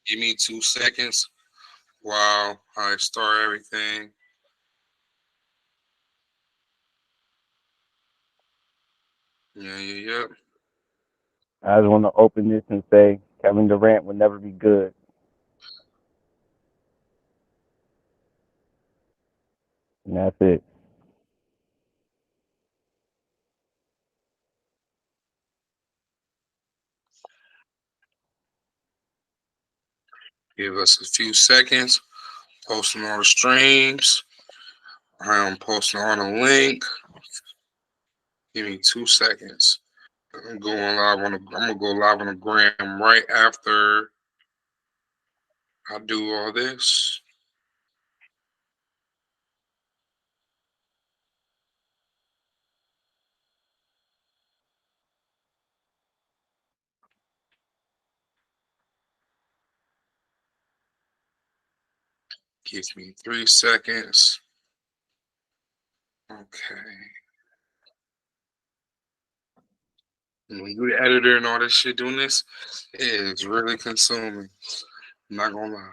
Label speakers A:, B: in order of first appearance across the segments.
A: Give me 2 seconds while I start everything. Yeah.
B: I just want to open this and say Kevin Durant will never be good. And that's it.
A: Give us a few seconds. Posting all the streams. I am posting on the link. Give me 2 seconds. I'm going live on the. I'm gonna go live on the gram right after I do all this. Give me 3 seconds. Okay. And when you're the editor and all this shit doing this, it is really consuming. I'm not gonna lie.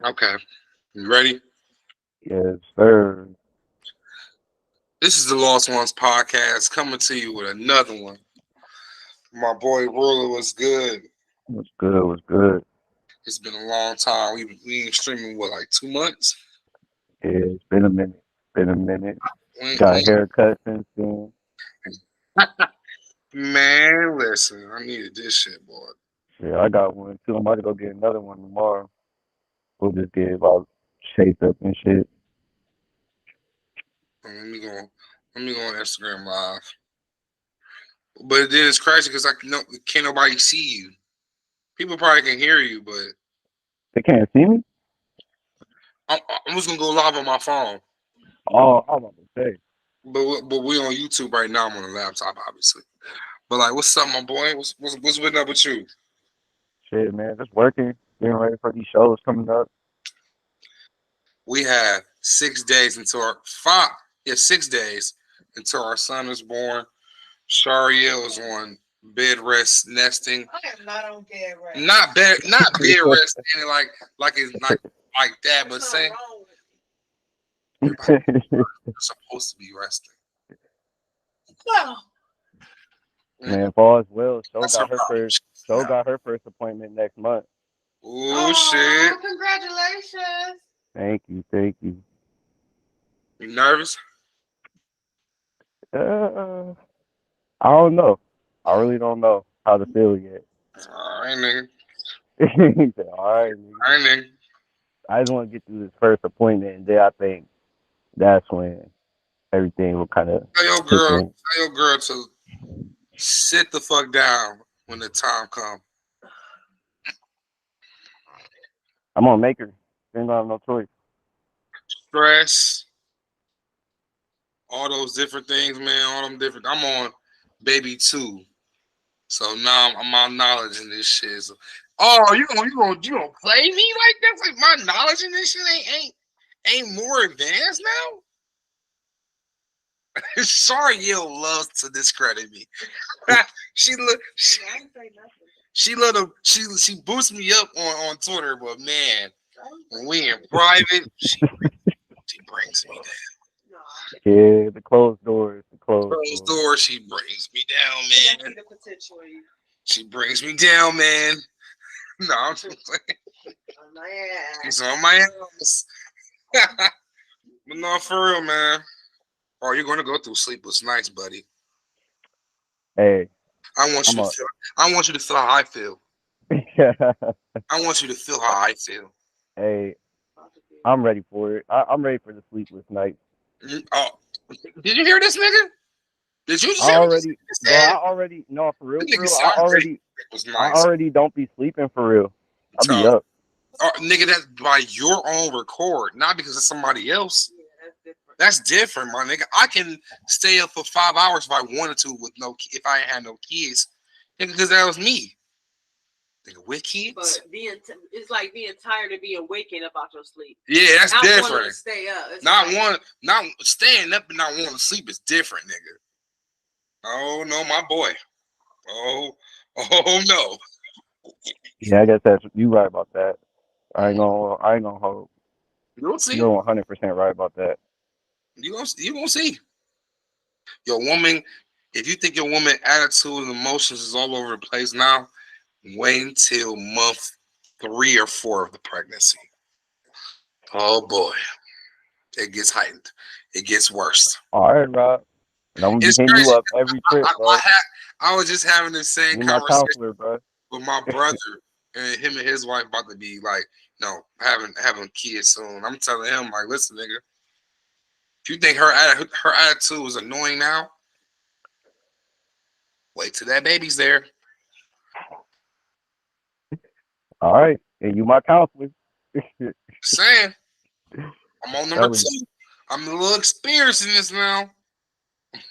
A: Okay. You ready?
B: Yes, sir.
A: This is the Lost Ones podcast coming to you with another one. My boy Ruler was good.
B: What's good? What's good?
A: It's been a long time. We been streaming what, like 2 months?
B: Yeah, it's been a minute. Been a minute.
A: We,
B: Got a
A: we,
B: haircut since then.
A: man, listen, I needed this shit, boy.
B: Yeah, I got one too. I'm about to go get another one tomorrow. We'll just get about shaped up and shit.
A: Let me go. Let me go on Instagram Live. But then it's crazy because can't nobody see you. People probably can hear you, but
B: They can't see me?
A: I'm, I'm just gonna go live on my phone.
B: Oh, I was about to say.
A: But we on YouTube right now. I'm on the laptop, obviously. But like, what's up, my boy? What's been up with you?
B: Shit, man, just working. Getting ready for these shows coming up.
A: We have 6 days until our five. Yeah, 6 days until our son is born. Shariel is on bed rest nesting. I am not on bed rest. Not bed rest, and like it's like that, but saying everybody supposed to be resting. Well,
B: Man, if all is well,
A: that's her
B: Show
A: problem.
B: got her first appointment next month.
A: Oh shit! Congratulations.
B: Thank you, thank you.
A: You nervous?
B: Uh, I don't know. I really don't know how to feel yet.
A: All right, nigga.
B: He said, all right, nigga.
A: All right, nigga.
B: I just want to get through this first appointment, and then I think that's when everything will kind of kick in.
A: Tell your girl to sit the fuck down when the time comes.
B: I'm gonna make her. She ain't gonna have no choice.
A: Stress, all those different things, man. All them different. I'm on baby two, so now I'm my knowledge in this shit. So, oh, you gonna play me like that? Like my knowledge in this shit ain't more advanced now. Sorry, you loves to discredit me. she look. She let him. She boosts me up on Twitter, but man, when we in private, she brings me down.
B: Yeah, the closed doors, the closed
A: Closed
B: doors.
A: door, she brings me down, man. She brings me down, man. No, I'm just saying. On my ass. She's on my ass. But no, for real, man. Oh, you're gonna go through sleepless nights, buddy.
B: Hey,
A: I want
B: I'm
A: you to
B: a.
A: feel. I want you to feel how I feel. I want you to feel how I feel.
B: Hey, I'm ready for it. I'm ready for the sleepless night.
A: Oh, did you hear this, nigga? Did you
B: I
A: just hear what
B: already,
A: this
B: bro.
A: nigga
B: I
A: said?
B: already no for real,
A: The
B: for
A: nigga
B: real.
A: said I'm ready. It was
B: I
A: nice.
B: already don't be sleeping for real. I be
A: So,
B: up.
A: nigga, that's by your own record, not because of somebody else. That's different, my nigga. I can stay up for 5 hours if I wanted to with if I ain't had no kids, nigga, because that was me. Nigga, with kids.
C: But it's like being tired of being waking up out your sleep.
A: Yeah, that's
C: not
A: different.
C: To stay up.
A: Not staying up and not wanting to sleep is different, nigga. Oh no, my boy. Oh no.
B: Yeah, I guess that's you right about that. I ain't gonna hold.
A: You'll see.
B: You're 100% right about that.
A: You gonna see. Your woman, if you think your woman attitude and emotions is all over the place now, wait until month 3 or 4 of the pregnancy. Oh boy, it gets heightened. It gets worse.
B: All right, Rob. And I'm gonna be
A: It's
B: hitting you
A: crazy.
B: up every trip, bro.
A: I was just having the same
B: You my
A: conversation
B: counselor, bro.
A: with my brother, and him and his wife about to be like, having kids soon. I'm telling him like, listen, nigga, if you think her attitude is annoying now, wait till that baby's there.
B: All right, and you my counselor.
A: Saying, I'm on number
B: Telling you.
A: 2. I'm a little experienced in this now.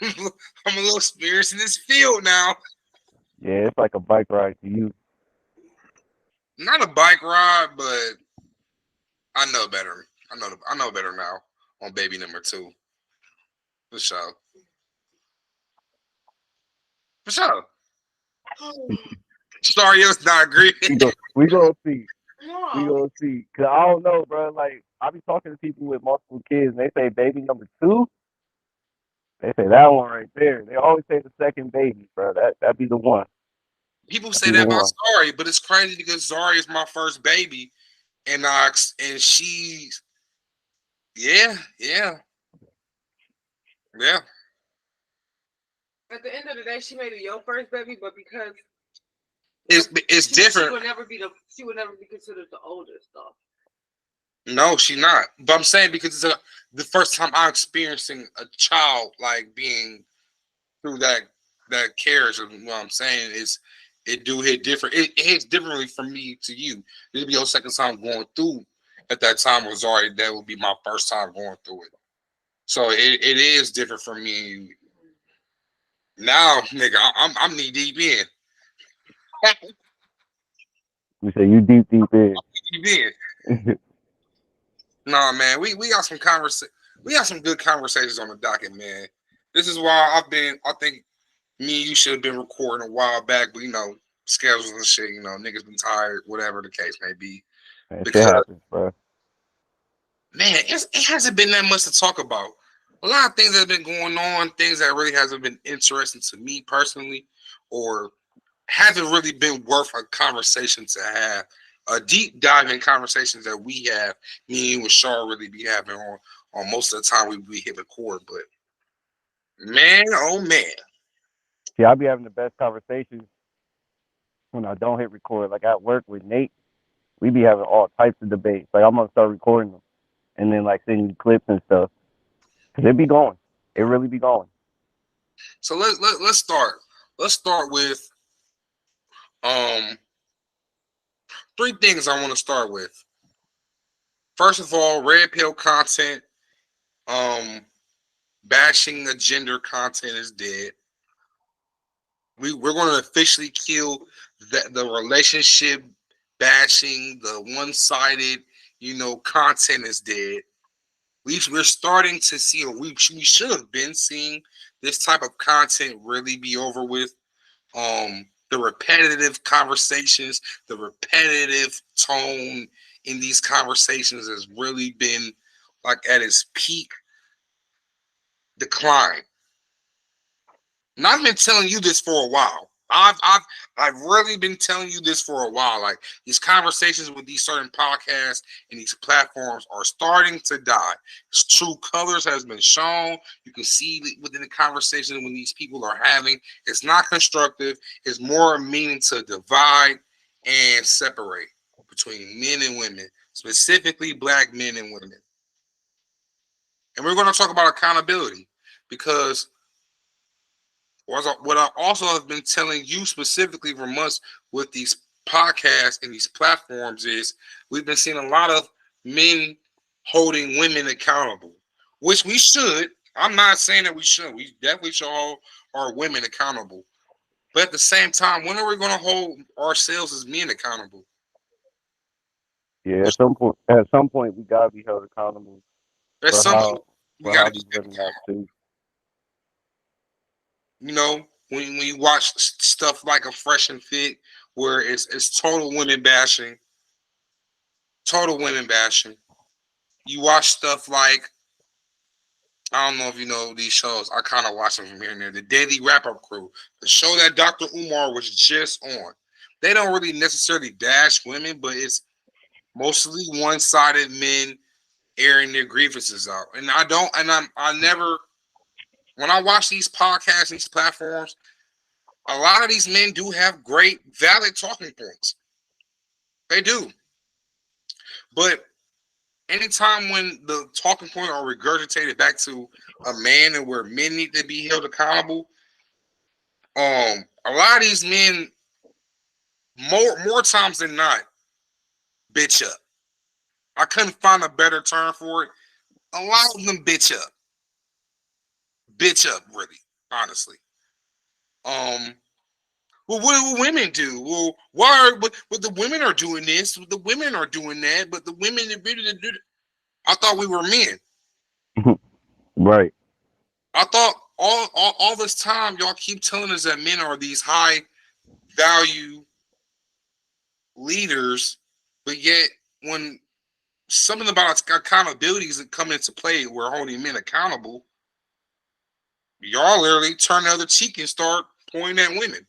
A: I'm a little experienced in this field now.
B: Yeah, it's like a bike ride to you.
A: Not a bike ride, but I know better. I know better now on baby number 2. For sure. For sure. Sorry, it's not agreeing.
B: We gonna see. We
C: No.
B: gonna see. Cause I don't know, bro. Like I be talking to people with multiple kids, and they say baby number 2. They say that one right there. They always say the second baby, bro. That be the one.
A: People
B: That
A: say
B: be the
A: that about
B: one.
A: Zari, but it's crazy because Zari is my first baby, and she's yeah.
C: At the end of the day, she made it your first baby, but because
A: It's
C: she
A: different.
C: she would never be considered the oldest though.
A: No, she's not. But I'm saying because it's the first time I'm experiencing a child like being through that carriage. Of what I'm saying is, it do hit different. It hits differently from me to you. This will be your second time going through. At that time was already that would be my first time going through it. So it is different from me and you. Now, nigga, I'm knee deep in.
B: We say you deep in.
A: Deep in. Nah, man, we got some we got some good conversations on the docket, man. This is why I think me and you should have been recording a while back, but schedules and shit, niggas been tired, whatever the case may be.
B: Man, shit
A: Because
B: happens, bro.
A: man, it hasn't been that much to talk about. A lot of things that have been going on, things that really hasn't been interesting to me personally, or haven't really been worth a conversation to have. A deep dive in conversations that we have, me and with Shar really be having on most of the time we hit record. But man, oh man.
B: See, I be having the best conversations when I don't hit record. Like at work with Nate, we be having all types of debates. Like I'm gonna start recording them and then like sending you clips and stuff. Cause it be going. It really be going.
A: So let's start. Let's start with um 3 things I want to start with. First of all, red pill content, bashing the gender content is dead. We're going to officially kill the relationship bashing, the one-sided, content is dead. We're starting to see, or we should have been seeing this type of content really be over with. The repetitive conversations, the repetitive tone in these conversations has really been like at its peak decline. And I've been telling you this for a while. I've really been telling you this for a while. Like these conversations with these certain podcasts and these platforms are starting to die. Its true colors has been shown. You can see within the conversation when these people are having. It's not constructive. It's more meaning to divide and separate between men and women, specifically black men and women. And we're going to talk about accountability because what I also have been telling you specifically for months with these podcasts and these platforms is we've been seeing a lot of men holding women accountable, which we should. I'm not saying that we shouldn't. We definitely should hold our women accountable. But at the same time, when are we going to hold ourselves as men accountable?
B: Yeah, at some point we gotta be held accountable
A: At
B: for
A: some point,
B: how
A: we
B: for
A: got
B: how
A: to be
B: these women act too.
A: you know, when you watch stuff like a Fresh and Fit, where it's total women bashing, You watch stuff like, I don't know if you know these shows. I kind of watch them from here and there. The Daily Wrap Up Crew, the show that Dr. Umar was just on. They don't really necessarily dash women, but it's mostly one-sided men airing their grievances out. And I never, when I watch these podcasts, these platforms, a lot of these men do have great, valid talking points. They do. But anytime when the talking points are regurgitated back to a man and where men need to be held accountable, a lot of these men, more times than not, bitch up. I couldn't find a better term for it. A lot of them bitch up. Bitch up, really, honestly. Well, what do women do? Well, but the women are doing this, the women are doing that, but the women, I thought we were men.
B: Right.
A: I thought all this time y'all keep telling us that men are these high value leaders, but yet when something about accountabilities that come into play, we're holding men accountable. Y'all literally turn the other cheek and start pointing at women.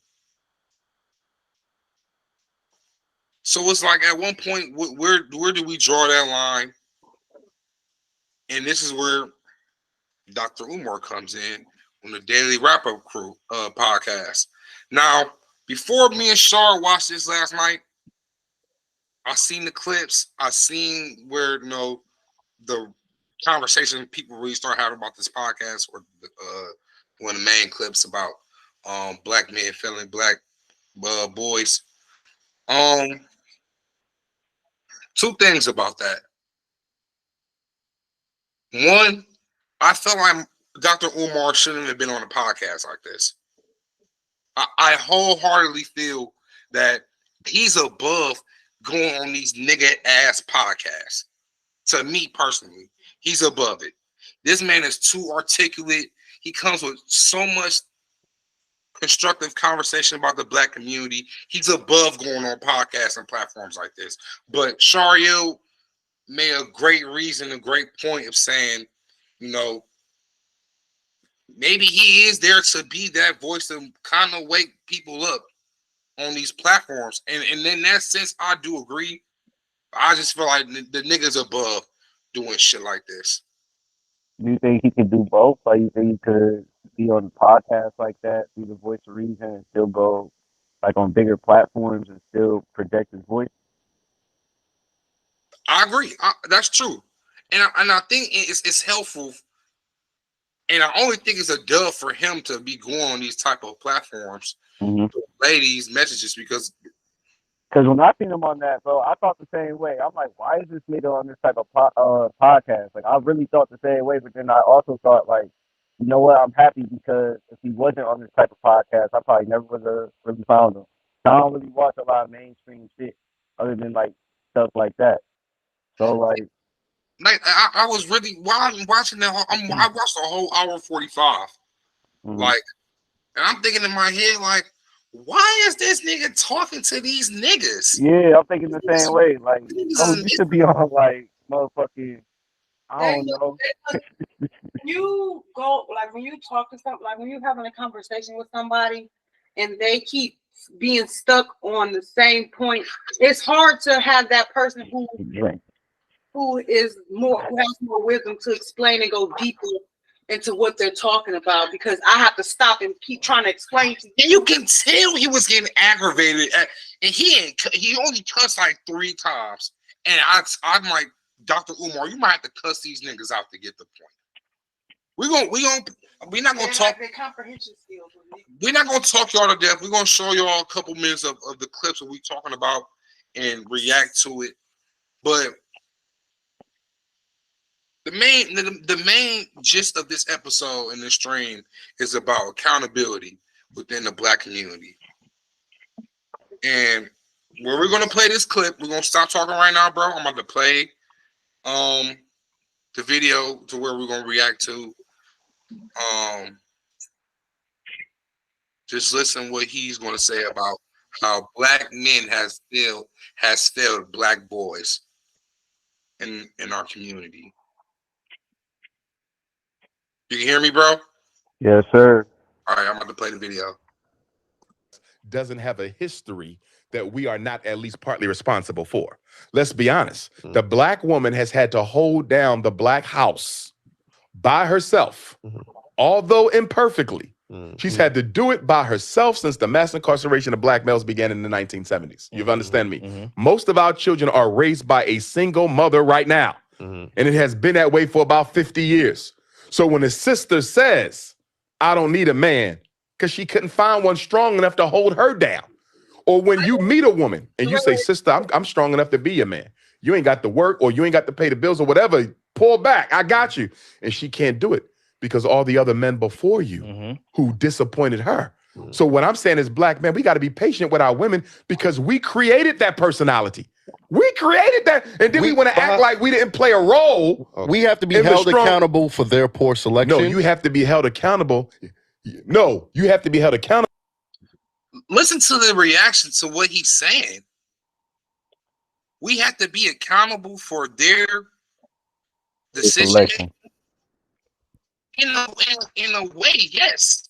A: So it's like at one point, where do we draw that line? And this is where Dr. Umar comes in on the Daily Wrap Up Crew podcast. Now, before me and Shar watched this last night, I seen the clips. I seen where the conversation people really start having about this podcast, or one of the main clips about black men failing black boys. Two things about that. One, I felt like Dr. Umar shouldn't have been on a podcast like this. I wholeheartedly feel that he's above going on these nigga ass podcasts. To me personally, he's above it. This man is too articulate. He comes with so much constructive conversation about the black community. He's above going on podcasts and platforms like this. But Shariel made a great point of saying, maybe he is there to be that voice to kind of wake people up on these platforms. And in that sense, I do agree. I just feel like the niggas above doing shit like this.
B: Do you think he could do both? Like, you think he could be on a podcast like that, be the voice of reason, and still go like on bigger platforms and still project his voice?
A: I agree. That's true. And I think it's helpful. And I only think it's a dub for him to be going on these type of platforms, ladies' messages, because
B: when I seen him on that, bro, I thought the same way. I'm like, why is this nigga on this type of podcast? Like, I really thought the same way, but then I also thought, like, you know what? I'm happy because if he wasn't on this type of podcast, I probably never would have really found him. I don't really watch a lot of mainstream shit other than like stuff like that. So like
A: I was really while I'm watching that. I watched the whole hour 45. Like, and I'm thinking in my head, like, why is this nigga talking to these niggas?
B: Yeah, I'm thinking the same way. Like, oh, you should be on like motherfucking, I don't know.
C: You go like when you talk to something, like when you're having a conversation with somebody and they keep being stuck on the same point, it's hard to have that person who has more wisdom to explain and go deeper into what they're talking about, because I have to stop and keep trying to explain to you.
A: And you can tell he was getting aggravated, and he only cussed like 3 times. And I'm like, Dr. Umar, you might have to cuss these niggas out to get the point. We're not gonna talk.
C: Their comprehension skills.
A: We're not gonna talk y'all to death. We're gonna show y'all a couple minutes of the clips that we talking about and react to it. But the main gist of this episode and this stream is about accountability within the black community. And where we're gonna play this clip, we're gonna stop talking right now, bro. I'm about to play the video to where we're gonna react to Just listen what he's going to say about how black men has failed black boys in our community. You can hear me, bro?
B: Yes, sir.
A: All right, I'm about to play the video.
D: Doesn't have a history that we are not at least partly responsible for. Let's be honest. The black woman has had to hold down the black house by herself, although imperfectly. She's had to do it by herself since the mass incarceration of black males began in the 1970s. You understand me? Most of our children are raised by a single mother right now. And it has been that way for about 50 years. So when a sister says, I don't need a man, because she couldn't find one strong enough to hold her down. Or when you meet a woman and you say, sister, I'm strong enough to be your man. You ain't got to work or you ain't got to pay the bills or whatever. Pull back. I got you. And she can't do it because all the other men before you who disappointed her. So what I'm saying is, black men, we got to be patient with our women because we created that personality. We created that. And then we want to act like we didn't play a role.
E: We have to be held accountable for their poor selection.
D: No, you have to be held accountable. No, you have to be held accountable.
A: Listen to the reaction to what he's saying. We have to be accountable for their decision. In a way, yes.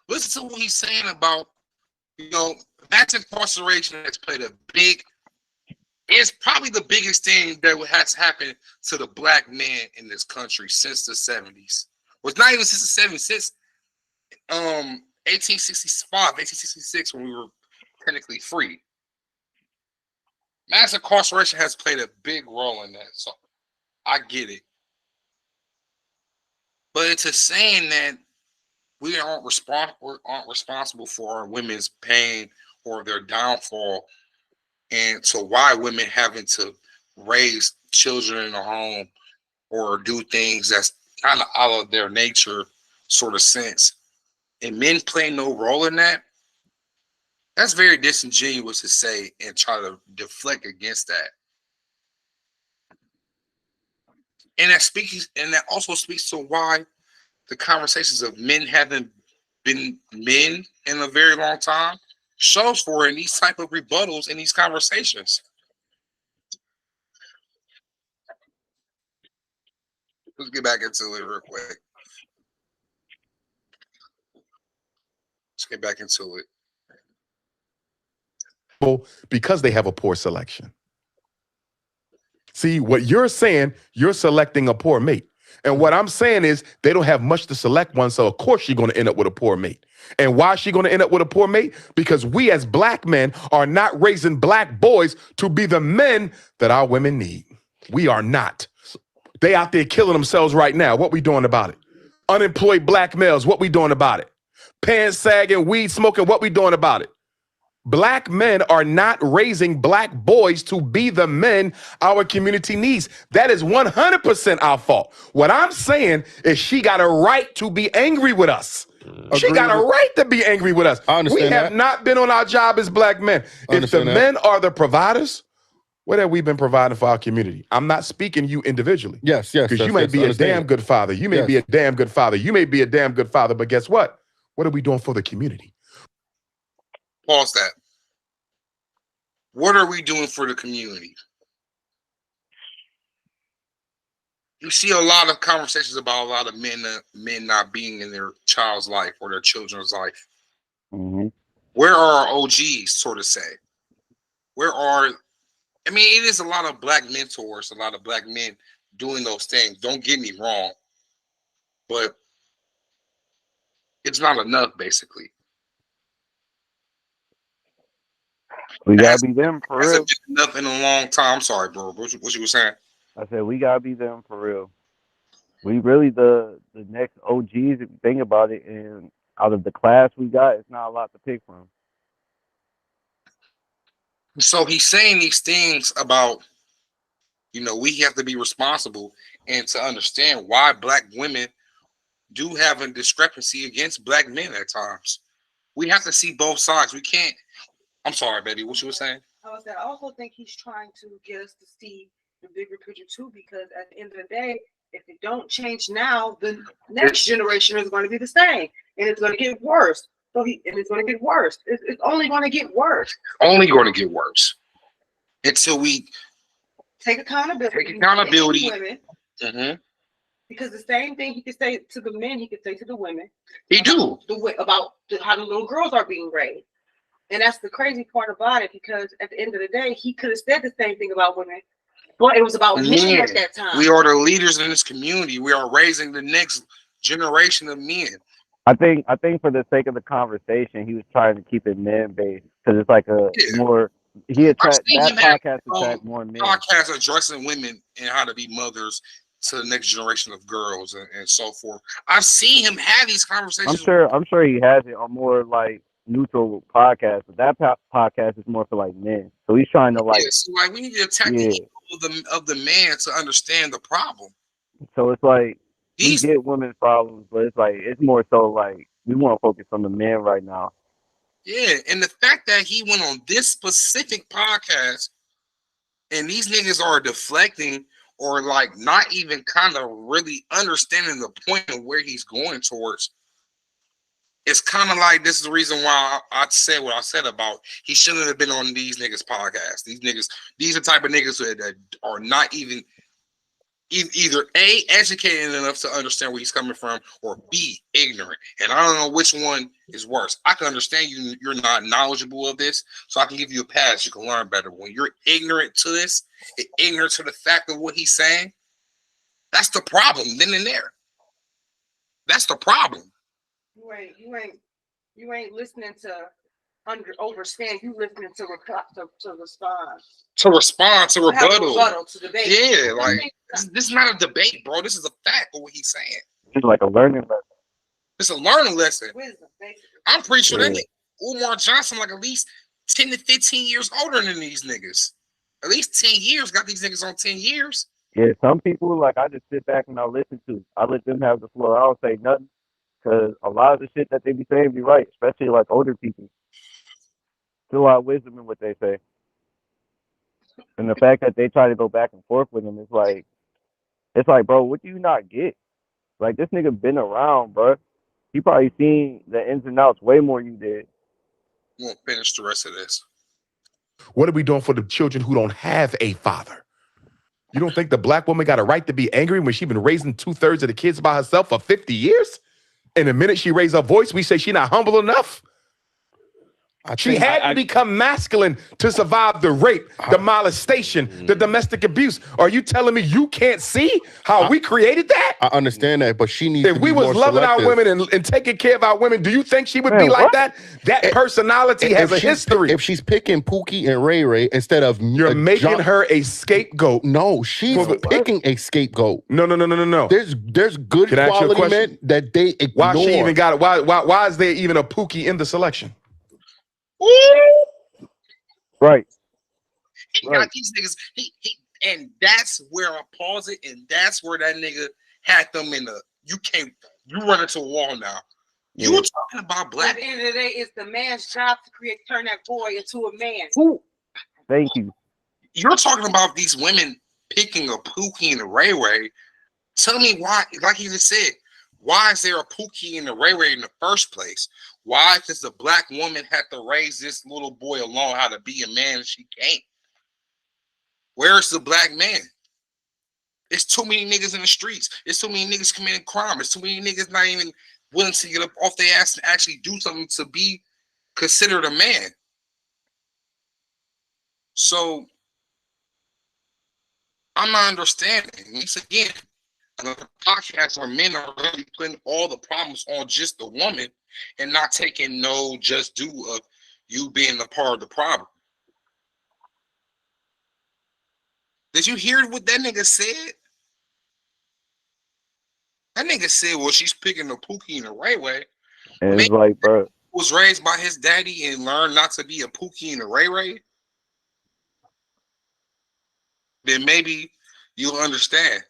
A: Listen to what he's saying about, mass incarceration has played a big. It's probably the biggest thing that has happened to the black man in this country since the 70s. Well, it's not even since the 70s, since 1865, 1866, when we were technically free. Mass incarceration has played a big role in that, so I get it. But it's a saying that we aren't responsible for our women's pain or their downfall, and to why women having to raise children in the home or do things that's kind of out of their nature sort of sense, and men play no role in that. That's very disingenuous to say and try to deflect against that. And that also speaks to why the conversations of men haven't been men in a very long time shows for in these type of rebuttals in these conversations. Let's get back into it real quick. Let's get back into it.
D: Because they have a poor selection. See, what you're saying, you're selecting a poor mate. And what I'm saying is they don't have much to select one, so of course she's going to end up with a poor mate. And why is she going to end up with a poor mate? Because we as black men are not raising black boys to be the men that our women need. We are not. They out there killing themselves right now. What we doing about it? Unemployed black males, what we doing about it? Pants sagging, weed smoking, what we doing about it? Black men are not raising black boys to be the men our community needs. That is 100% our fault. What I'm saying is she got a right to be angry with us. She got a right to be angry with us. We have not been on our job as black men. If the men are the providers, what have we been providing for our community? I'm not speaking you individually.
E: Yes.
D: Because you may be a damn good father. You may be a damn good father. You may be a damn good father. But guess what? What are we doing for the community?
A: Pause that. What are we doing for the community? You see a lot of conversations about a lot of men not being in their child's life or their children's life. Where are our OGs, sort of say? It is a lot of black mentors, a lot of black men doing those things. Don't get me wrong. But it's not enough, basically.
B: We gotta be them for real.
A: Hasn't been enough in a long time. I'm sorry, bro. What you were saying?
B: I said we gotta be them for real. We really the next OGs if you think about it, and out of the class we got, it's not a lot to pick from.
A: So he's saying these things about, we have to be responsible and to understand why black women do have a discrepancy against black men at times. We have to see both sides. We can't. I'm sorry, baby. What you were saying?
C: I also think he's trying to get us to see the bigger picture too, because at the end of the day, if it don't change now, the next generation is going to be the same, and it's going to get worse. And it's going to get worse. It's only going to get worse.
A: Only going to get worse until we
C: take accountability.
A: Take accountability.
C: Women,
A: mm-hmm.
C: Because the same thing he could say to the men, he could say to the women.
A: He do
C: about how the little girls are being raised, and that's the crazy part about it. Because at the end of the day, he could have said the same thing about women, but it was about men at that time.
A: We are the leaders in this community. We are raising the next generation of men.
B: I think for the sake of the conversation, he was trying to keep it men based because it's like more. He attacked that podcast attacked more men.
A: Podcasts addressing women and how to be mothers to the next generation of girls and so forth. I've seen him have these conversations.
B: I'm sure he has it on more like neutral podcasts, but that podcast is more for like men. So he's trying to like.
A: So like we need to attack the ego of the man to understand the problem.
B: So it's like. We get women's problems, but it's more so like we want to focus on the men right now.
A: Yeah, and the fact that he went on this specific podcast and these niggas are deflecting or like not even kind of really understanding the point of where he's going towards, it's kind of like this is the reason why I said what I said about he shouldn't have been on these niggas' podcasts. These are the type of niggas that are not even either A, educated enough to understand where he's coming from, or B, ignorant. And I don't know which one is worse. I can understand you're not knowledgeable of this, so I can give you a pass. You can learn better. When you're ignorant to this, ignorant to the fact of what he's saying, that's the problem then and there. That's the problem.
C: You ain't listening to overstand. You listening to respond.
A: To respond to rebuttal.
C: To debate.
A: Yeah, like this is not a debate, bro. This is a fact of what he's saying.
B: It's like a learning lesson.
A: It's a learning lesson.
C: Wisdom, basically.
A: I'm pretty sure that Umar Johnson like at least 10 to 15 years older than these niggas. At least 10 years. Got these niggas on 10 years.
B: Yeah, some people like I just sit back and I listen to. I let them have the floor. I don't say nothing because a lot of the shit that they be saying be right, especially like older people. There's a lot of wisdom in what they say. And the fact that they try to go back and forth with him is like, bro, what do you not get? Like, this nigga been around, bro. He probably seen the ins and outs way more you did.
A: We'll finish the rest of this.
D: What are we doing for the children who don't have a father? You don't think the black woman got a right to be angry when she's been raising 2/3 of the kids by herself for 50 years? And the minute she raised her voice, we say she's not humble enough? She had to become masculine to survive the rape, the molestation, the domestic abuse. Are you telling me you can't see how we created that?
E: I understand that, but she needs to be
D: we was
E: more
D: loving
E: selective.
D: our women and taking care of our women, do you think she would be like that? That personality has a history.
E: If she's picking Pookie and Ray Ray instead of
D: you're making her a scapegoat.
E: No, she's picking a scapegoat.
D: No.
E: There's good quality men that they ignore.
D: Why she even got it? Why is there even a Pookie in the selection?
B: Right.
A: He got these niggas. He and that's where I pause it, and that's where that nigga had them in the. You run into a wall now. You were talking about black.
C: At the end of the day, it's the man's job to turn that boy into a man.
B: Ooh. Thank you.
A: You're talking about these women picking a Pookie and a Ray Ray. Tell me why, like you just said, why is there a Pookie and a Ray Ray in the first place? Why does the black woman have to raise this little boy alone how to be a man and she can't? Where's the black man? There's too many niggas in the streets. There's too many niggas committing crime. There's too many niggas not even willing to get up off their ass and actually do something to be considered a man. So I'm not understanding. Once again, the podcast where men are really putting all the problems on just the woman and not taking no just due of you being a part of the problem. Did you hear what that nigga said? That nigga said, well, she's picking a Pookie and a Ray Ray.
B: And it's like, bro,
A: was raised by his daddy and learned not to be a Pookie and a Ray Ray. Then maybe you'll understand.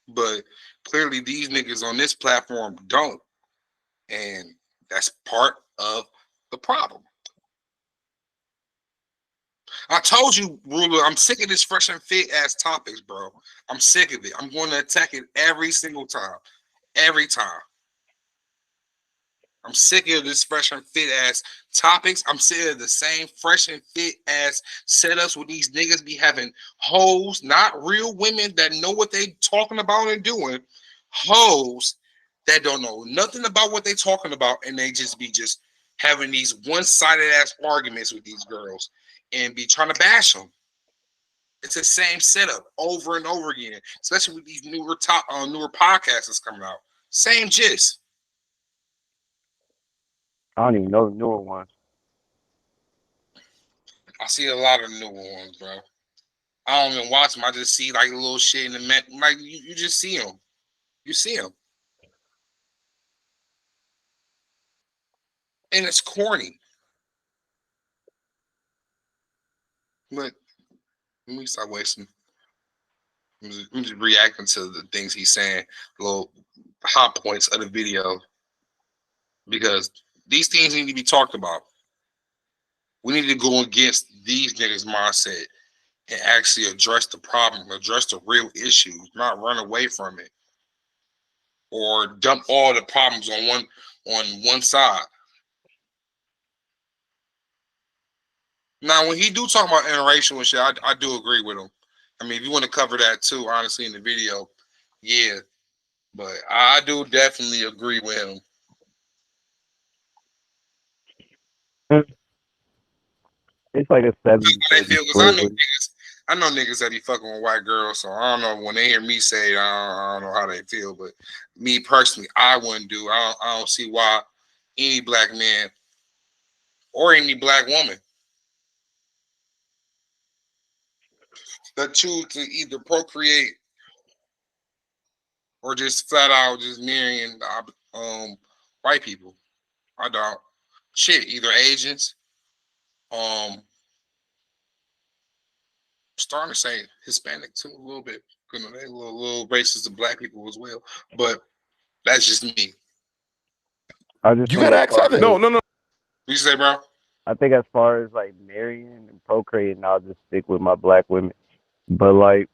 A: But clearly these niggas on this platform don't. And that's part of the problem. I told you, Ruler, I'm sick of this fresh and fit ass topics, bro. I'm sick of it. I'm going to attack it every single time. Every time. I'm sick of this fresh and fit ass topics. I'm sick of the same fresh and fit ass setups with these niggas be having hoes, not real women that know what they talking about and doing. Hoes that don't know nothing about what they talking about, and they just be having these one-sided ass arguments with these girls and be trying to bash them. It's the same setup over and over again, especially with these newer podcasts that's coming out. Same gist.
B: I don't even know the newer ones.
A: I see a lot of newer ones, bro. I don't even watch them. I just see like a little shit in the like you just see them. You see them. And it's corny. But let me stop wasting. I'm just reacting to the things he's saying, little hot points of the video. Because these things need to be talked about. We need to go against these niggas' mindset and actually address the problem, address the real issues, not run away from it. Or dump all the problems on one side. Now, when he do talk about interracial and shit, I do agree with him. I mean, if you want to cover that too, honestly, in the video, yeah. But I do definitely agree with him.
B: It's like a 70.
A: I know niggas that be fucking with white girls, so I don't know when they hear me say it, I don't know how they feel. But me personally, I wouldn't do. I don't see why any black man or any black woman that choose to either procreate or just flat out just marrying white people. I don't. Shit, either Asians, starting to say Hispanic too a little bit. You know, they a little racist to black people as well. But that's just me.
E: You gotta ask others.
D: No.
A: You say, bro?
B: I think as far as like marrying and procreating, I'll just stick with my black women. But like,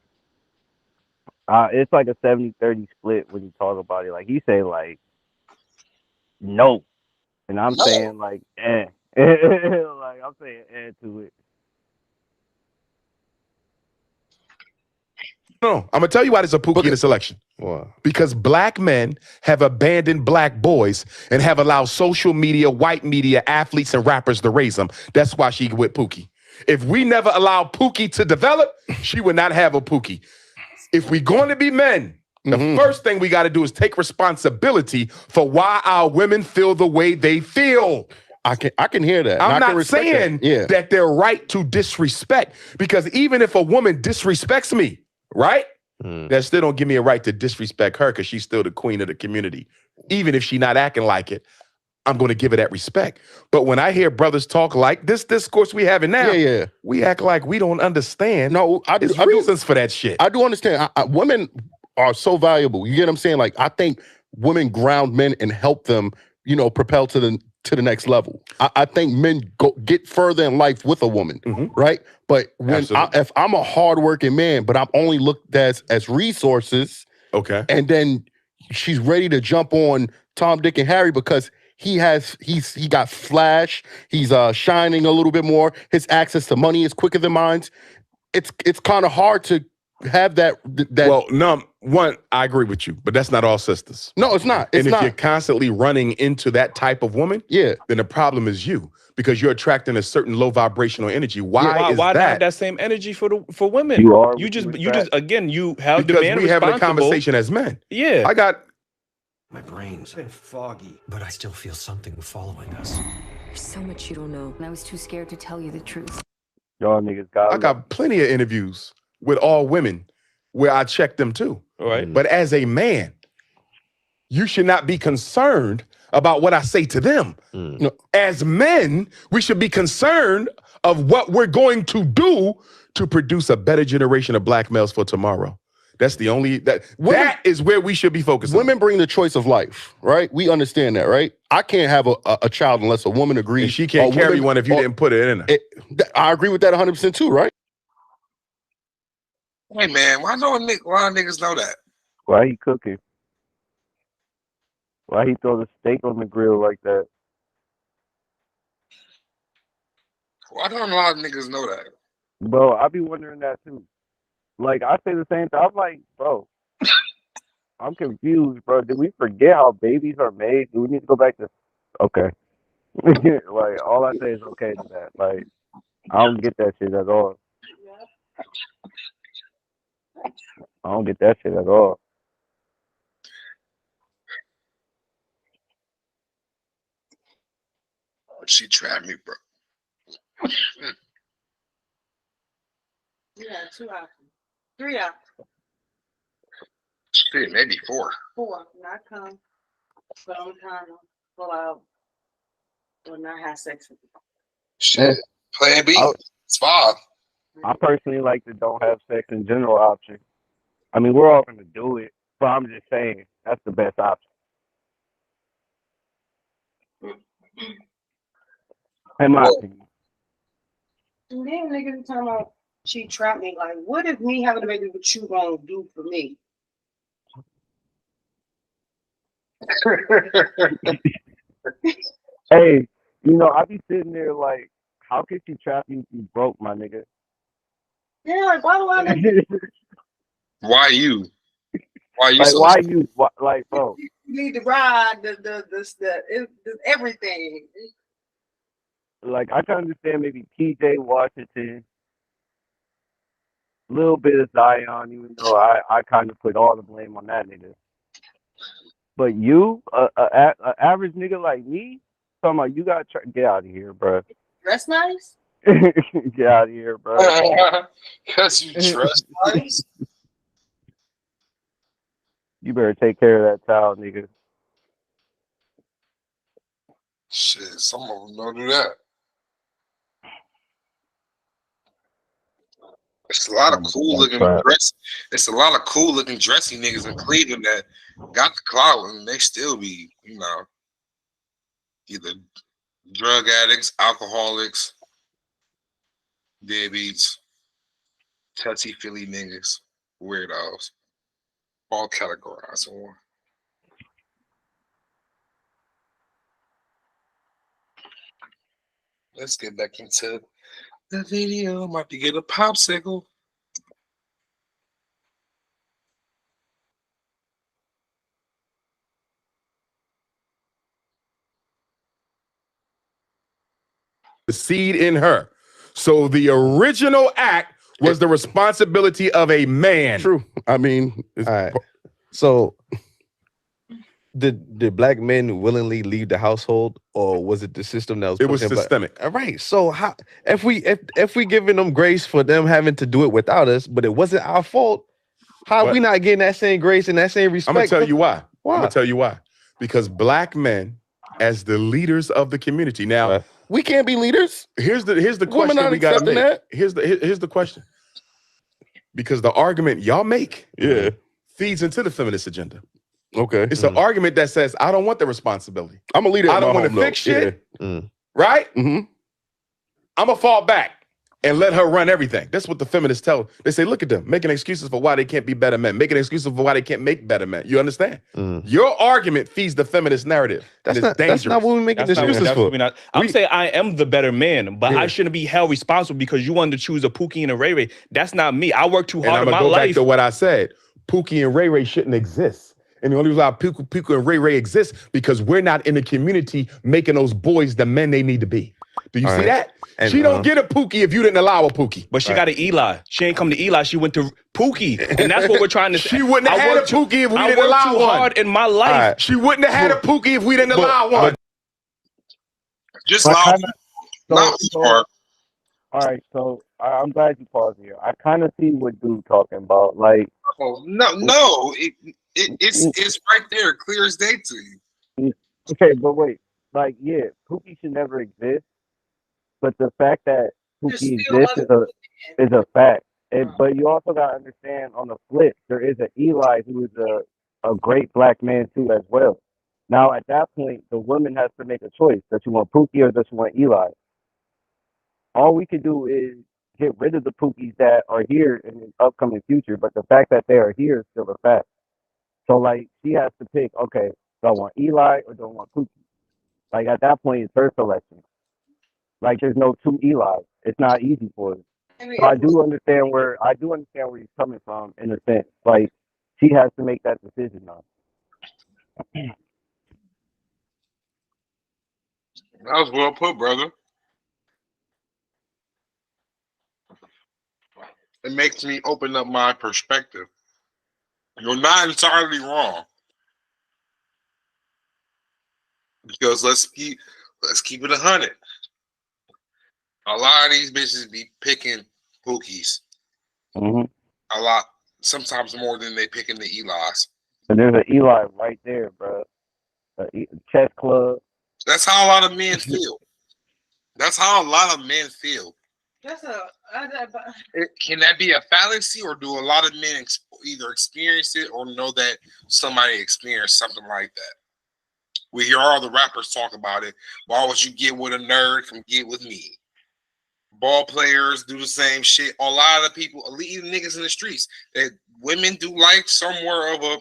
B: it's like a 70-30 split when you talk about it. Like he say like, no, and I'm saying like, like I'm saying to it.
D: No, I'm gonna tell you why there's a Pookie in the selection.
E: Wow.
D: Because black men have abandoned black boys and have allowed social media, white media, athletes, and rappers to raise them. That's why she with Pookie. If we never allow Pookie to develop, she would not have a Pookie. If we're going to be men, the first thing we got to do is take responsibility for why our women feel the way they feel.
E: I can hear that.
D: I'm not saying that they're right to disrespect, because even if a woman disrespects me, right? That still don't give me a right to disrespect her, because she's still the queen of the community. Even if she's not acting like it, I'm going to give her that respect. But when I hear brothers talk like this discourse we having now, we act like we don't understand.
E: No,
D: there's reasons for that shit.
E: I do understand. Women are so valuable. You get what I'm saying? Like, I think women ground men and help them, propel to the next level. I think men get further in life with a woman, right? But if I'm a hardworking man, but I'm only looked at as resources, and then she's ready to jump on Tom, Dick, and Harry because he got flash, he's shining a little bit more, his access to money is quicker than mine. It's kind of hard to have that.
D: Well, no, one, I agree with you, but that's not all sisters.
E: No, it's not.
D: If you're constantly running into that type of woman, then the problem is you, because you're attracting a certain low vibrational energy. Why
F: not have that same energy for women? You just again, you have
D: because
F: demand
D: we having a conversation as men.
F: Yeah,
D: I got.
G: My brain's been foggy, but I still feel something following us.
H: There's so much you don't know, and I was too scared to tell you the truth.
B: Y'all niggas got.
D: I got plenty of interviews with all women where I check them too.
F: All right.
D: But as a man, you should not be concerned about what I say to them. No, as men, we should be concerned of what we're going to do to produce a better generation of black males for tomorrow. That's the only that
E: Women-
D: that is where we should be focusing.
E: Women bring the choice of life, right? We understand that, right? I can't have a child unless a woman agrees.
D: And she can't carry one if you didn't put it in her.
E: I agree with that 100% too, right?
A: Hey man, why niggas know that?
B: Why he cooking? Why he throw the steak on the grill like that?
A: Why don't a lot of niggas know that?
B: Bro, I be wondering that too. Like, I say the same thing. I'm like, bro, I'm confused, bro. Did we forget how babies are made? Do we need to go back to... Okay. Like, all I say is okay to that. Like, I don't get that shit at all. I don't get that shit at all.
A: She trapped me, bro.
C: You had 2 options. 3 options.
A: Shit, maybe 4.
C: 4. Not come. Put on condom. Pull out. Or not have sex with you.
A: Shit. Plan B. It's 5.
B: I personally like the don't have sex in general option. I mean, we're all going to do it, but I'm just saying that's the best option. In my opinion.
C: And then niggas talking about she trapped me. Like, what if me having a baby, what you gonna do for me?
B: Hey, you know, I be sitting there like, how could she trap you if you broke, my nigga?
C: Yeah, like, why do I
A: Why you? Why you
B: like,
A: so
B: why you? Why, like, bro.
C: you need to ride the everything.
B: Like, I can understand maybe PJ Washington, a little bit of Zion, even though I kind of put all the blame on that nigga. But you, a average nigga like me, talking about you gotta get out of here, bro.
C: Dress nice?
B: Get out of here, bro.
A: Because you dress nice?
B: You better take care of that child, nigga.
A: Shit, some of them don't do that. It's a lot of cool looking dress. It's a lot of cool looking dressy niggas in Cleveland that got the clout and they still be, you know, either drug addicts, alcoholics, deadbeats, touchy feely niggas, weirdos, all categorized in one. Let's get back into the video. I'm about to get a popsicle.
D: The seed in her. So the original act was the responsibility of a man.
E: True. I mean,
I: all right. So did black men willingly leave the household, or was it the system that was?
D: It was systemic.
I: All right. So how if we giving them grace for them having to do it without us, but it wasn't our fault, how are we not getting that same grace and that same respect?
D: I'm gonna tell you why.
I: Why?
D: I'm gonna tell you why. Because black men, as the leaders of the community, now
E: we can't be leaders.
D: Here's the
E: Women
D: question
E: not
D: we gotta
E: accepting
D: make.
E: that.
D: Here's the question. Because the argument y'all make, feeds into the feminist agenda.
E: Okay.
D: It's an argument that says, I don't want the responsibility.
E: I'm a leader.
D: I don't want to fix shit. Right?
E: Mm-hmm.
D: I'm going to fall back and let her run everything. That's what the feminists tell. They say, look at them, making excuses for why they can't be better men, making excuses for why they can't make better men. You understand? Your argument feeds the feminist narrative.
I: That's
D: and it's dangerous.
I: That's not what we're making excuses for.
F: I'm saying I am the better man, but I shouldn't be held responsible because you wanted to choose a Pookie and a Ray Ray. That's not me. I worked too hard in my
D: go
F: life.
D: Back to what I said. Pookie and Ray Ray shouldn't exist. And the only reason why Pookie and Ray Ray exist because we're not in the community making those boys the men they need to be. Do you see that? And, she don't get a Pookie if you didn't allow a Pookie.
F: But she got an Eli. She ain't come to Eli. She went to Pookie. And that's what we're trying to say.
D: She wouldn't have had a Pookie if we didn't allow one.
F: I worked too hard in my life.
D: She wouldn't have had a Pookie if we didn't allow one.
A: Just allow
B: all right, so I'm glad you paused here. I kind of see what dude talking about. Like,
A: no, it's right there, clear as day to you.
B: Okay, but wait, like, yeah, Pookie should never exist. But the fact that Pookie exists is a fact. But you also got to understand on the flip, there is an Eli who is a great black man too as well. Now at that point, the woman has to make a choice: does she want Pookie or does she want Eli? All we can do is get rid of the Pookies that are here in the upcoming future, but the fact that they are here is still a fact. So like she has to pick, okay, do I want Eli or do I want Pookie? Like at that point, it's her selection. Like there's no two Eli's. It's not easy for her.
C: I mean,
B: So I do understand where he's coming from in a sense. Like she has to make that decision now.
A: That was well put, brother. It makes me open up my perspective. You're not entirely wrong. Because let's keep it 100. A lot of these bitches be picking Pookies.
B: Mm-hmm.
A: A lot, sometimes more than they picking the Eli's.
B: So there's an Eli right there, bro. Chess club.
A: That's how a lot of men feel. That's how a lot of men feel. Can that be a fallacy, or do a lot of men either experience it or know that somebody experienced something like that? We hear all the rappers talk about it. Why would you get with a nerd? Come get with me. Ball players do the same shit. A lot of people, even niggas in the streets, that women do like somewhere of a.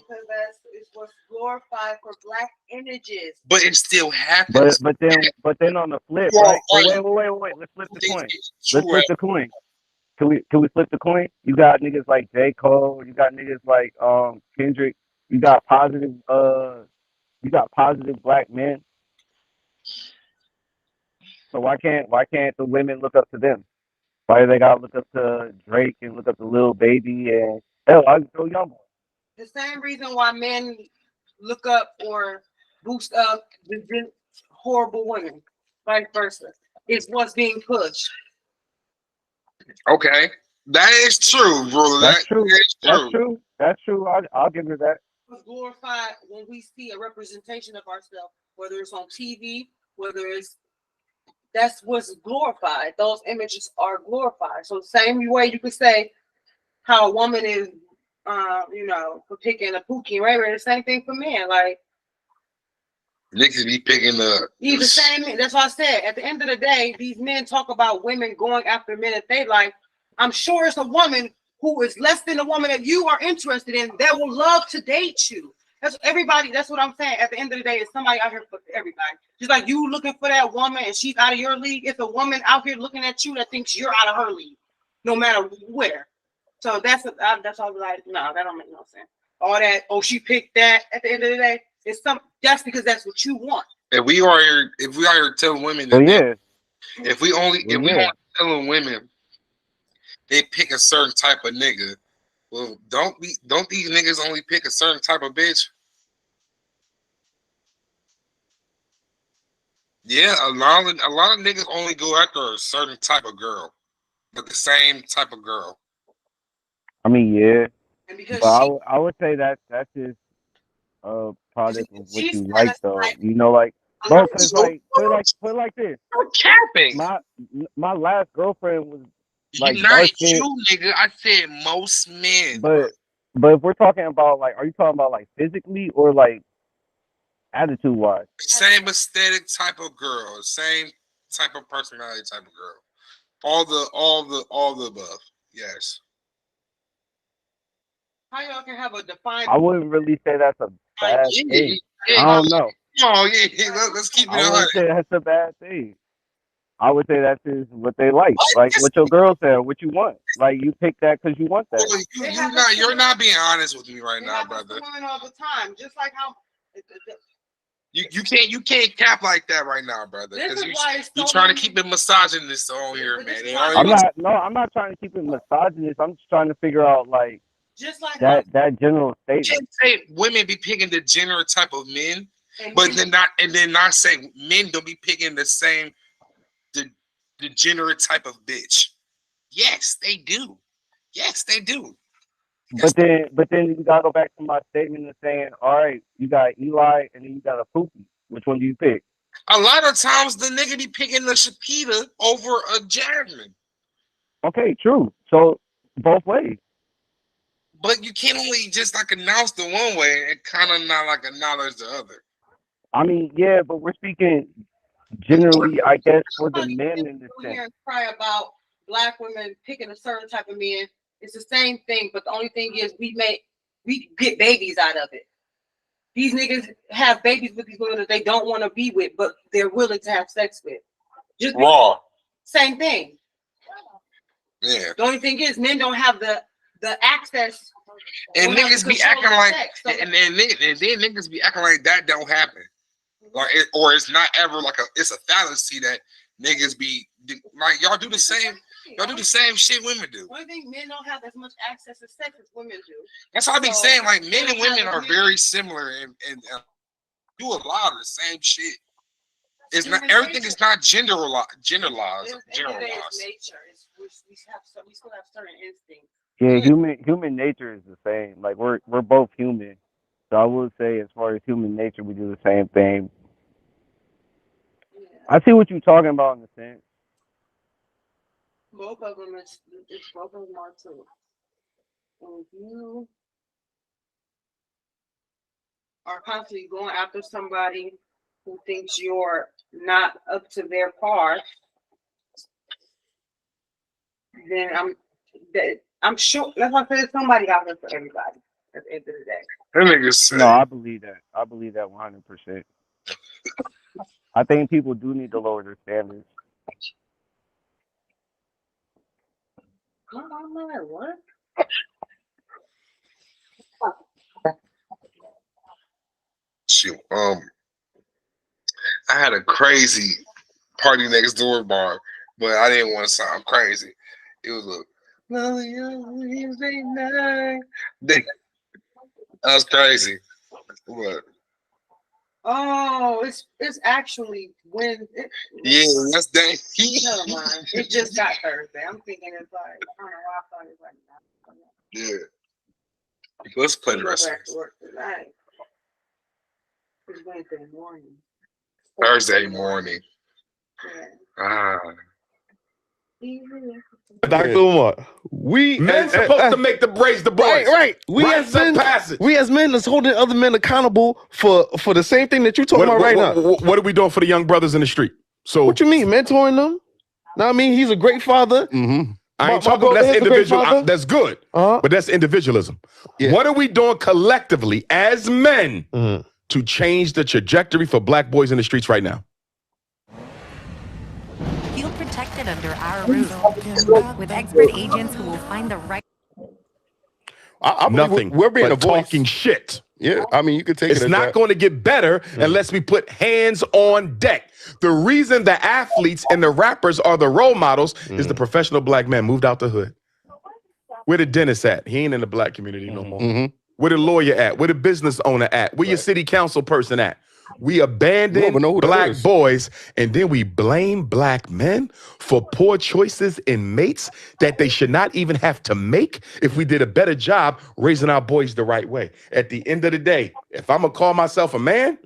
C: It's what's glorified for black images.
A: But it still happens.
B: But then on the flip,
A: Well,
B: right? Wait. Let's flip the coin. Let's flip the coin. Can we flip the coin? You got niggas like J. Cole. You got niggas like Kendrick. You got positive black men. So why can't the women look up to them? Why do they gotta look up to Drake and look up to Lil Baby and hell, I can throw Young Boy.
C: The same reason why men look up or boost up the horrible women, vice versa. It's what's being pushed.
A: Okay, that is true, bro.
B: That's true.
A: That's true.
B: That's true. I'll give her that.
C: It's glorified when we see a representation of ourselves, whether it's on TV, whether it's that's what's glorified. Those images are glorified. So same way you could say how a woman is, for picking a Pookie and Ray Ray, the same thing for men. Like
A: niggas be picking the
C: same. That's what I said. At the end of the day, these men talk about women going after men that they like. I'm sure it's a woman who is less than the woman that you are interested in that will love to date you. That's everybody. That's what I'm saying. At the end of the day, it's somebody out here for everybody. Just like you looking for that woman and she's out of your league. It's a woman out here looking at you that thinks you're out of her league, no matter where. So that's all. Like, no, that don't make no sense. All that. Oh, she picked that. At the end of the day, it's that's because that's what you want.
A: If we are here telling women that, if we only telling women they pick a certain type of nigga, well, don't these niggas only pick a certain type of bitch? Yeah, a lot of niggas only go after a certain type of girl, but the same type of girl.
B: I mean, yeah,
C: and because
B: but I would say that's just a product of what you like, though. Like, bro, because put it like this.
A: I'm capping.
B: My last girlfriend was like
A: not you, nigga. I said most men.
B: But if we're talking about like, are you talking about like physically or like attitude wise?
A: Same aesthetic type of girl, same type of personality type of girl. All the above. Yes.
C: How y'all can have a defined?
B: I wouldn't really say that's a bad thing. I don't know.
A: Oh yeah, let's keep it.
B: I wouldn't say that's a bad thing. I would say that's just what they like. Like what your girl said, what you want. Like you pick that because you want that.
A: Well, you're not being honest with me right now, brother.
C: Women all the time, just like how.
A: You can't cap like that right now, brother. Because you're trying to keep it misogynist on here, man.
B: I'm not trying to keep it misogynist. I'm just trying to figure out like
C: just like
B: that general statement.
A: You can't say women be picking the general type of men, but then not say men don't be picking the same degenerate type of bitch. Yes, they do. Yes, they do.
B: But then you gotta go back to my statement of saying, all right, you got Eli and then you got a Pookie. Which one do you pick?
A: A lot of times the nigga be picking the Shakita over a Jasmine.
B: Okay, true. So both ways.
A: But you can't only just like announce the one way and kind of not like acknowledge the other.
B: I mean, yeah, but we're speaking generally, I guess, for the
C: Somebody
B: men
C: sit
B: in this
C: here
B: sense.
C: and cry about black women picking a certain type of men. It's the same thing, but the only thing is we get babies out of it. These niggas have babies with these women that they don't want to be with, but they're willing to have sex with. Just
A: Raw.
C: same thing.
A: Yeah.
C: The only thing is men don't have the access.
A: And
C: don't have
A: niggas
C: the
A: be
C: control
A: acting
C: of
A: like,
C: sex, so-
A: and then niggas be acting like that don't happen. Like, or it's not ever like it's a fallacy that niggas be like, y'all do the same shit women do.
C: I think men don't have as much access to sex as women do.
A: That's what I be
C: So,
A: saying. Like, men and
C: they
A: women
C: have
A: are
C: a-
A: very similar and do a lot of the same shit. It's not
C: Human
A: everything
C: nature.
A: is not generalized.
C: It's nature. We still have certain instincts.
B: Yeah, human nature is the same. Like we're both human. So I will say, as far as human nature, we do the same thing.
C: Yeah.
B: I see what you're talking about in the sense.
C: Both of them both of them are too. And if you are constantly going after somebody who thinks you're not up to their par, then I'm sure that's why I said there's somebody out there for everybody at the end of the day.
A: That niggas say,
B: No, I believe that. I believe that 100%. I think people do need to lower their standards.
C: I'm like, what?
A: shoot, I had a crazy party next door bar, but I didn't want to sound crazy. It was a Wednesday night. That was crazy. What?
C: Oh, it's actually when
A: Yeah, that's that.
C: never mind. It just got Thursday. I'm thinking it's like I don't know why I thought it was like
A: Yeah. Let's play the
C: go
A: rest of
C: back to work tonight. It's Wednesday morning.
A: Thursday morning.
C: Yeah.
A: Ah.
I: Dr. Umar, we
D: Men supposed to make the raise the boys.
I: right. We
D: Rites
I: as
D: of
I: men,
D: passage.
I: we as men is holding other men accountable for the same thing that you talking about right now.
D: What are we doing for the young brothers in the street? So
I: What you mean, mentoring them? No, I mean he's a great father.
E: Mm-hmm.
D: I ain't
I: My
D: talking.
I: brother
D: That's
I: is a great
D: individual.
I: father.
D: That's good,
I: Uh-huh.
D: but that's individualism.
E: Yeah.
D: What are we doing collectively as men
I: Mhm.
D: to change the trajectory for black boys in the streets right now?
J: Feel protected under our roof with expert agents who will find the right.
E: I believe
D: Nothing.
E: we're being
D: but
E: a voice.
D: talking shit.
E: Yeah, I mean, you could take
D: It's
E: it as
D: not
E: that.
D: going to get better unless we put hands on deck. The reason the athletes and the rappers are the role models is the professional black man moved out the hood. Where the dentist at? He ain't in the black community no more.
E: Mhm.
D: Where the lawyer at? Where the business owner at? Where your city council person at? We
E: You
D: abandon
E: don't even know who that
D: black
E: is.
D: boys and then we blame black men for poor choices in mates that they should not even have to make if we did a better job raising our boys the right way. At the end of the day, if I'm gonna call myself a man,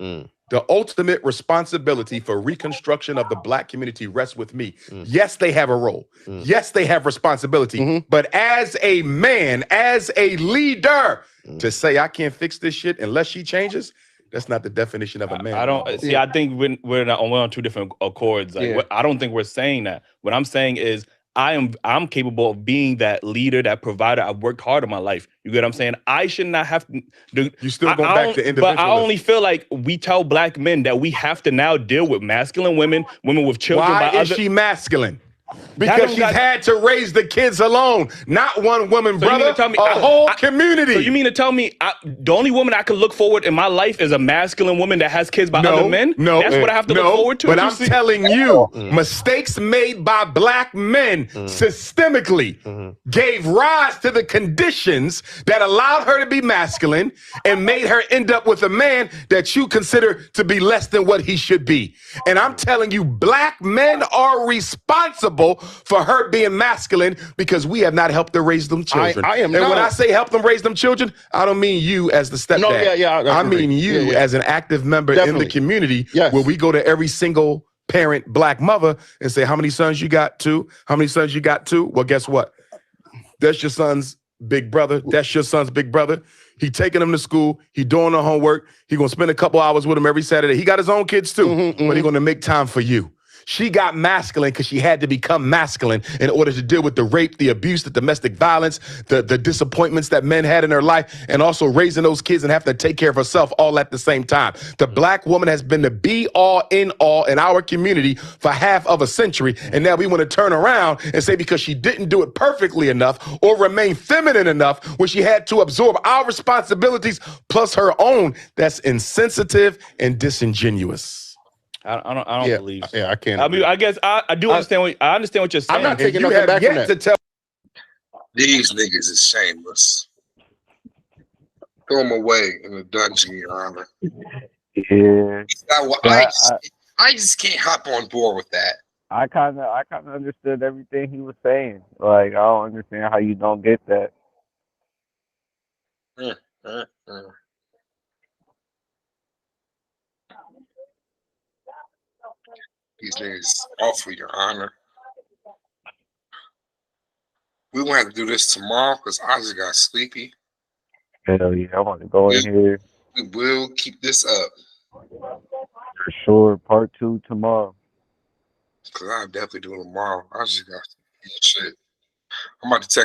D: the ultimate responsibility for reconstruction of the black community rests with me. Yes, they have a role. Yes, they have responsibility. But as a man, as a leader, to say I can't fix this shit unless she changes, that's not the definition of a man.
F: I don't see. I think we're on two different accords. Like,
E: Yeah.
F: I don't think we're saying that. What I'm saying is, I'm capable of being that leader, that provider. I've worked hard in my life. You get what I'm saying? I should not have to do.
D: You still going back to
F: But I
D: individualism.
F: only feel like we tell black men that we have to now deal with masculine women, women with children.
D: Why
F: by
D: is
F: other,
D: she masculine?
F: That
D: Because
F: don't
D: she's
F: got-
D: had to raise the kids alone, not one woman,
F: So you mean
D: brother,
F: to tell me-
D: a whole community.
F: So you mean to tell me the only woman I can look forward in my life is a masculine woman that has kids by other men?
D: No,
F: That's what I have to look forward to.
D: But
F: You
D: I'm
F: see?
D: telling you, mistakes made by black men systemically gave rise to the conditions that allowed her to be masculine and made her end up with a man that you consider to be less than what he should be. And I'm telling you, black men are responsible for her being masculine because we have not helped her raise them children.
E: I am
D: and when
E: not.
D: I say help them raise them children, I don't mean you as the stepdad.
E: No, yeah, I
D: I
E: agree.
D: mean you
E: Yeah, yeah.
D: as an active member in
E: Definitely.
D: the community
E: Yes.
D: where we go to every single parent black mother and say, how many sons you got? 2? How many sons you got? 2? Well, guess what? That's your son's big brother. That's your son's big brother. He taking him to school. He doing the homework. He gonna spend a couple hours with him every Saturday. He got his own kids too, but he gonna make time for you. She got masculine because she had to become masculine in order to deal with the rape, the abuse, the domestic violence, the disappointments that men had in her life, and also raising those kids and having to take care of herself all at the same time. The black woman has been the be-all, in-all in our community for half of a century, and now we want to turn around and say because she didn't do it perfectly enough or remain feminine enough when she had to absorb our responsibilities plus her own, that's insensitive and disingenuous.
F: I don't believe so.
E: Yeah, I can't.
F: I mean, I guess I do understand what I understand what you're saying.
E: I'm not taking
D: You
E: nothing
D: have
E: back from
D: yet
E: that.
D: to tell.
A: These niggas is shameless. Throw them away in the dungeon, Your Honor.
B: Yeah.
A: I just can't hop on board with that.
B: I kind of understood everything he was saying. Like, I don't understand how you don't get that.
A: These niggas awful, Your Honor. We won't have to do this tomorrow because I just got sleepy.
B: Hell yeah, I want to go in here
A: We will keep this up
B: for sure. Part 2 tomorrow.
A: because I'll definitely do it tomorrow. I just got shit. I'm about to text you.